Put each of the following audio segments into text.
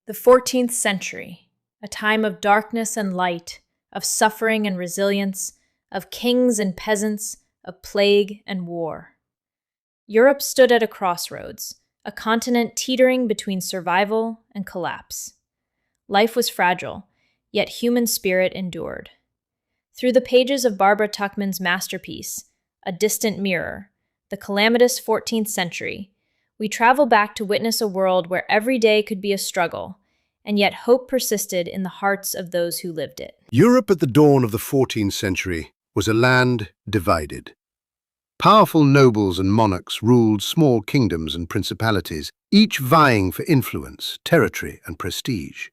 The 14th century, a time of darkness and light, of suffering and resilience, of kings and peasants, of plague and war. Europe stood at a crossroads, a continent teetering between survival and collapse. Life was fragile, yet human spirit endured. Through the pages of Barbara Tuchman's masterpiece, A Distant Mirror, the calamitous 14th century, we travel back to witness a world where every day could be a struggle, and yet hope persisted in the hearts of those who lived it. Europe at the dawn of the 14th century was a land divided. Powerful nobles and monarchs ruled small kingdoms and principalities, each vying for influence, territory, and prestige.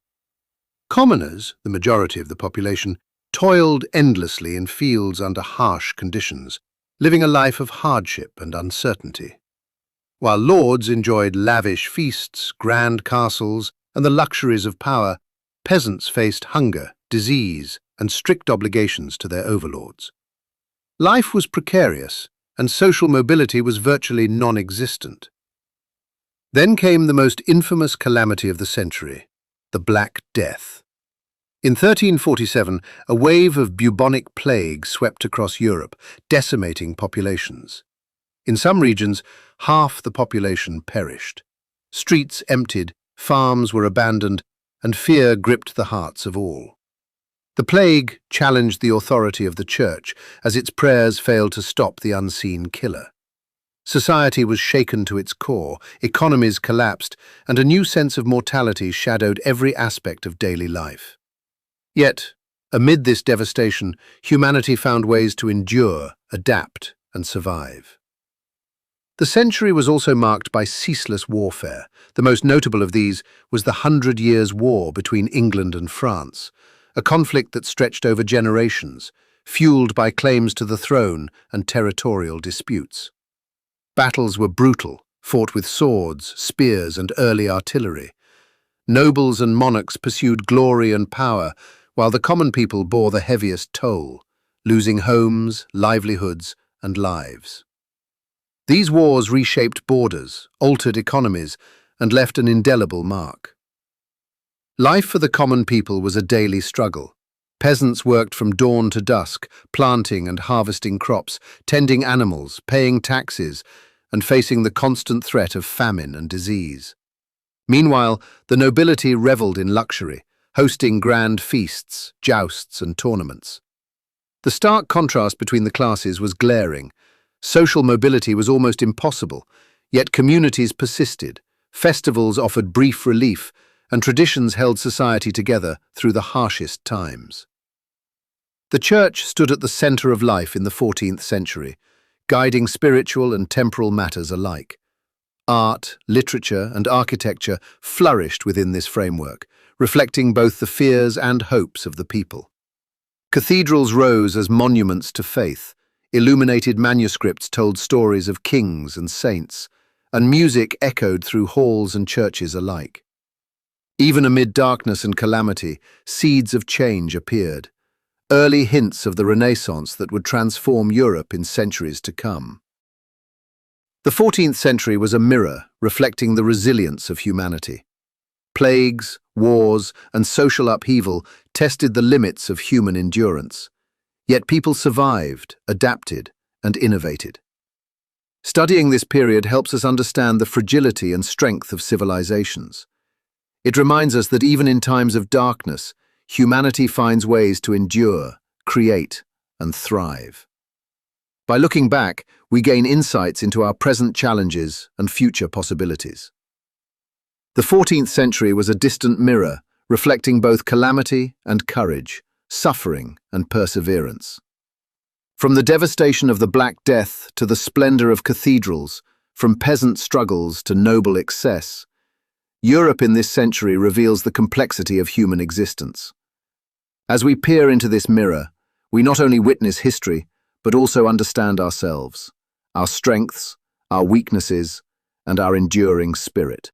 Commoners, the majority of the population, toiled endlessly in fields under harsh conditions, living a life of hardship and uncertainty. While lords enjoyed lavish feasts, grand castles, and the luxuries of power, peasants faced hunger, disease, and strict obligations to their overlords. Life was precarious, and social mobility was virtually non-existent. Then came the most infamous calamity of the century, the Black Death. In 1347, a wave of bubonic plague swept across Europe, decimating populations. In some regions, half the population perished. Streets emptied, farms were abandoned, and fear gripped the hearts of all. The plague challenged the authority of the church as its prayers failed to stop the unseen killer. Society was shaken to its core, economies collapsed, and a new sense of mortality shadowed every aspect of daily life. Yet, amid this devastation, humanity found ways to endure, adapt, and survive. The century was also marked by ceaseless warfare. The most notable of these was the 100 Years' War between England and France, a conflict that stretched over generations, fueled by claims to the throne and territorial disputes. Battles were brutal, fought with swords, spears, and early artillery. Nobles and monarchs pursued glory and power, while the common people bore the heaviest toll, losing homes, livelihoods, and lives. These wars reshaped borders, altered economies, and left an indelible mark. Life for the common people was a daily struggle. Peasants worked from dawn to dusk, planting and harvesting crops, tending animals, paying taxes, and facing the constant threat of famine and disease. Meanwhile, the nobility reveled in luxury, hosting grand feasts, jousts, and tournaments. The stark contrast between the classes was glaring. Social mobility was almost impossible, yet communities persisted, festivals offered brief relief, and traditions held society together through the harshest times. The church stood at the center of life in the 14th century, guiding spiritual and temporal matters alike. Art, literature, and architecture flourished within this framework, reflecting both the fears and hopes of the people. Cathedrals rose as monuments to faith. Illuminated manuscripts told stories of kings and saints, and music echoed through halls and churches alike. Even amid darkness and calamity, seeds of change appeared, early hints of the Renaissance that would transform Europe in centuries to come. The 14th century was a mirror reflecting the resilience of humanity. Plagues, wars, and social upheaval tested the limits of human endurance. Yet people survived, adapted, and innovated. Studying this period helps us understand the fragility and strength of civilizations. It reminds us that even in times of darkness, humanity finds ways to endure, create, and thrive. By looking back, we gain insights into our present challenges and future possibilities. The 14th century was a distant mirror, reflecting both calamity and courage, suffering and perseverance. From the devastation of the Black Death to the splendor of cathedrals, from peasant struggles to noble excess, Europe in this century reveals the complexity of human existence. As we peer into this mirror, we not only witness history, but also understand ourselves, our strengths, our weaknesses, and our enduring spirit.